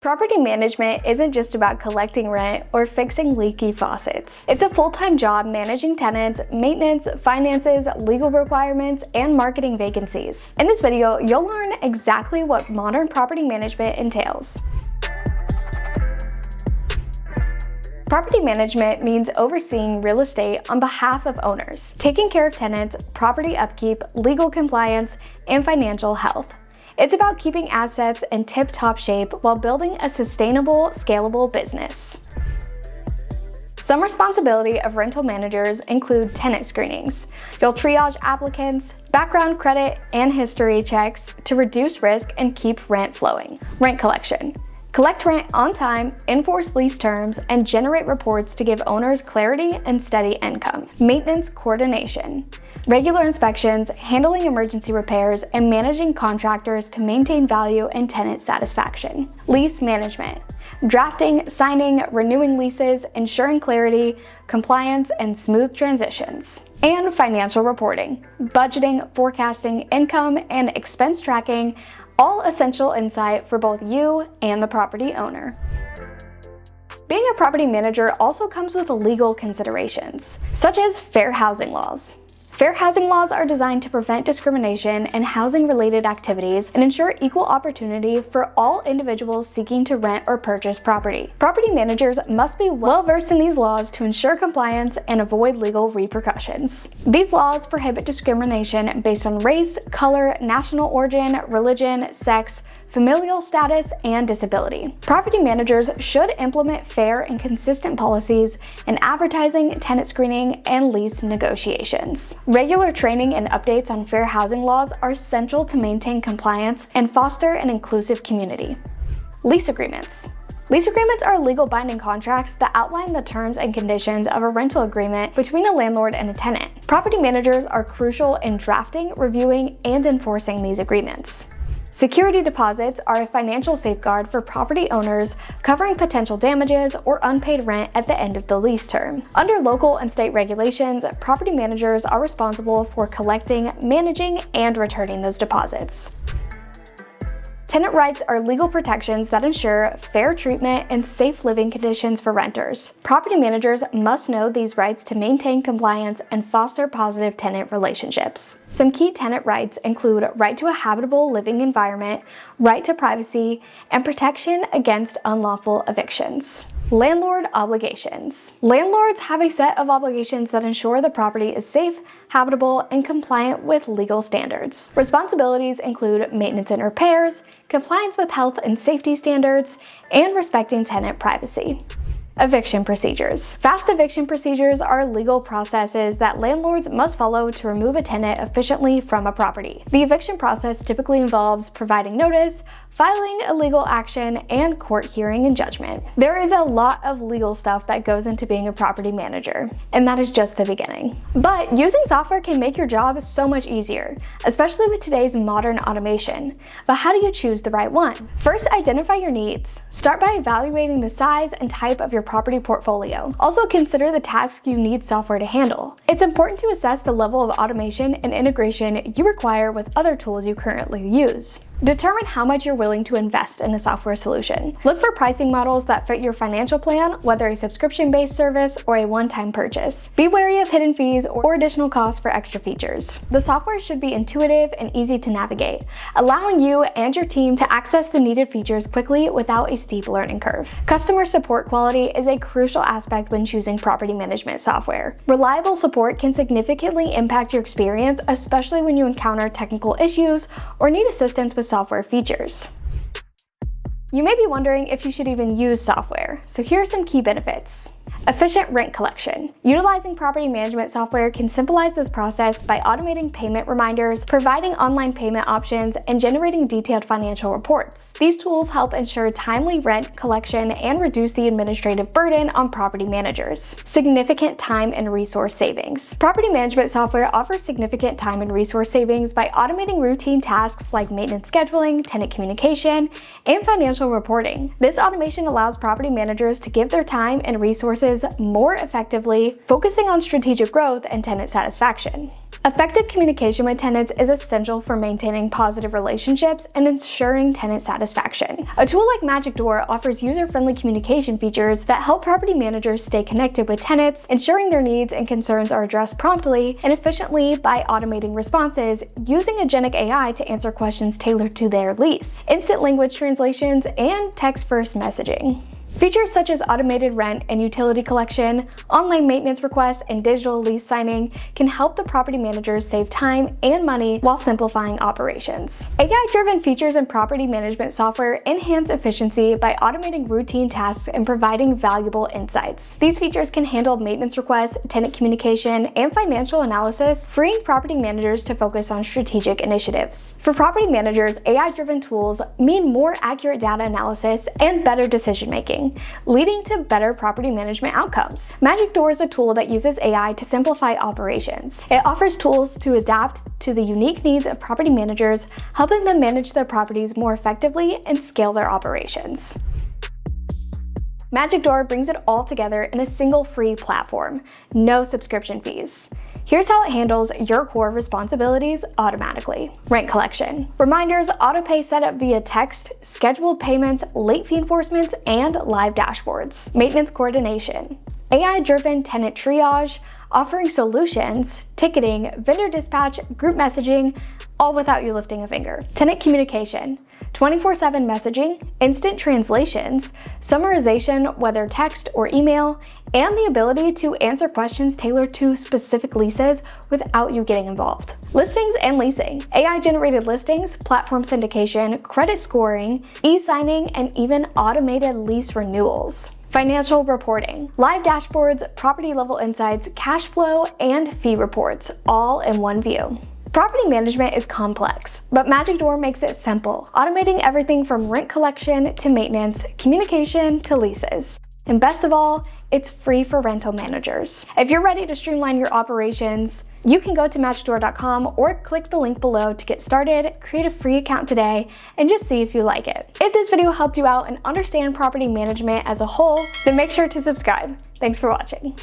Property management isn't just about collecting rent or fixing leaky faucets. It's a full-time job managing tenants, maintenance, finances, legal requirements, and marketing vacancies. In this video, you'll learn exactly what modern property management entails. Property management means overseeing real estate on behalf of owners, taking care of tenants, property upkeep, legal compliance, and financial health. It's about keeping assets in tip-top shape while building a sustainable, scalable business. Some responsibility of rental managers include tenant screenings. You'll triage applicants, background credit, and history checks to reduce risk and keep rent flowing. Rent collection. Collect rent on time, enforce lease terms, and generate reports to give owners clarity and steady income. Maintenance coordination. Regular inspections, handling emergency repairs, and managing contractors to maintain value and tenant satisfaction. Lease management. Drafting, signing, renewing leases, ensuring clarity, compliance, and smooth transitions. And financial reporting. Budgeting, forecasting, income, and expense tracking, all essential insight for both you and the property owner. Being a property manager also comes with legal considerations, such as fair housing laws. Fair housing laws are designed to prevent discrimination in housing-related activities and ensure equal opportunity for all individuals seeking to rent or purchase property. Property managers must be well-versed in these laws to ensure compliance and avoid legal repercussions. These laws prohibit discrimination based on race, color, national origin, religion, sex, familial status, and disability. Property managers should implement fair and consistent policies in advertising, tenant screening, and lease negotiations. Regular training and updates on fair housing laws are essential to maintain compliance and foster an inclusive community. Lease agreements. Lease agreements are legal binding contracts that outline the terms and conditions of a rental agreement between a landlord and a tenant. Property managers are crucial in drafting, reviewing, and enforcing these agreements. Security deposits are a financial safeguard for property owners, covering potential damages or unpaid rent at the end of the lease term. Under local and state regulations, property managers are responsible for collecting, managing, and returning those deposits. Tenant rights are legal protections that ensure fair treatment and safe living conditions for renters. Property managers must know these rights to maintain compliance and foster positive tenant relationships. Some key tenant rights include right to a habitable living environment, right to privacy, and protection against unlawful evictions. Landlord obligations. Landlords have a set of obligations that ensure the property is safe, habitable, and compliant with legal standards. Responsibilities include maintenance and repairs, compliance with health and safety standards, and respecting tenant privacy. Eviction procedures. Fast eviction procedures are legal processes that landlords must follow to remove a tenant efficiently from a property. The eviction process typically involves providing notice, filing a legal action, and court hearing and judgment. There is a lot of legal stuff that goes into being a property manager, and that is just the beginning. But using software can make your job so much easier, especially with today's modern automation. But how do you choose the right one? First, identify your needs. Start by evaluating the size and type of your property portfolio. Also consider the tasks you need software to handle. It's important to assess the level of automation and integration you require with other tools you currently use. Determine how much you're willing to invest in a software solution. Look for pricing models that fit your financial plan, whether a subscription-based service or a one-time purchase. Be wary of hidden fees or additional costs for extra features. The software should be intuitive and easy to navigate, allowing you and your team to access the needed features quickly without a steep learning curve. Customer support quality is a crucial aspect when choosing property management software. Reliable support can significantly impact your experience, especially when you encounter technical issues or need assistance with software features. You may be wondering if you should even use software, so here are some key benefits. Efficient rent collection. Utilizing property management software can simplify this process by automating payment reminders, providing online payment options, and generating detailed financial reports. These tools help ensure timely rent collection and reduce the administrative burden on property managers. Significant time and resource savings. Property management software offers significant time and resource savings by automating routine tasks like maintenance scheduling, tenant communication, and financial reporting. This automation allows property managers to give their time and resources more effectively, focusing on strategic growth and tenant satisfaction. Effective communication with tenants is essential for maintaining positive relationships and ensuring tenant satisfaction. A tool like MagicDoor offers user-friendly communication features that help property managers stay connected with tenants, ensuring their needs and concerns are addressed promptly and efficiently by automating responses using agentic AI to answer questions tailored to their lease, instant language translations, and text-first messaging. Features such as automated rent and utility collection, online maintenance requests, and digital lease signing can help the property managers save time and money while simplifying operations. AI-driven features in property management software enhance efficiency by automating routine tasks and providing valuable insights. These features can handle maintenance requests, tenant communication, and financial analysis, freeing property managers to focus on strategic initiatives. For property managers, AI-driven tools mean more accurate data analysis and better decision-making, leading to better property management outcomes. MagicDoor is a tool that uses AI to simplify operations. It offers tools to adapt to the unique needs of property managers, helping them manage their properties more effectively and scale their operations. MagicDoor brings it all together in a single free platform, no subscription fees. Here's how it handles your core responsibilities automatically. Rent collection. Reminders, autopay setup via text, scheduled payments, late fee enforcements, and live dashboards. Maintenance coordination. AI-driven tenant triage, offering solutions, ticketing, vendor dispatch, group messaging, all without you lifting a finger. Tenant communication. 24/7 messaging, instant translations, summarization whether text or email, and the ability to answer questions tailored to specific leases without you getting involved. Listings and leasing. AI-generated listings, platform syndication, credit scoring, e-signing, and even automated lease renewals. Financial reporting. Live dashboards, property-level insights, cash flow, and fee reports, all in one view. Property management is complex, but MagicDoor makes it simple, automating everything from rent collection to maintenance, communication to leases. And best of all, it's free for rental managers. If you're ready to streamline your operations, you can go to MagicDoor.com or click the link below to get started, create a free account today, and just see if you like it. If this video helped you out and understand property management as a whole, then make sure to subscribe. Thanks for watching.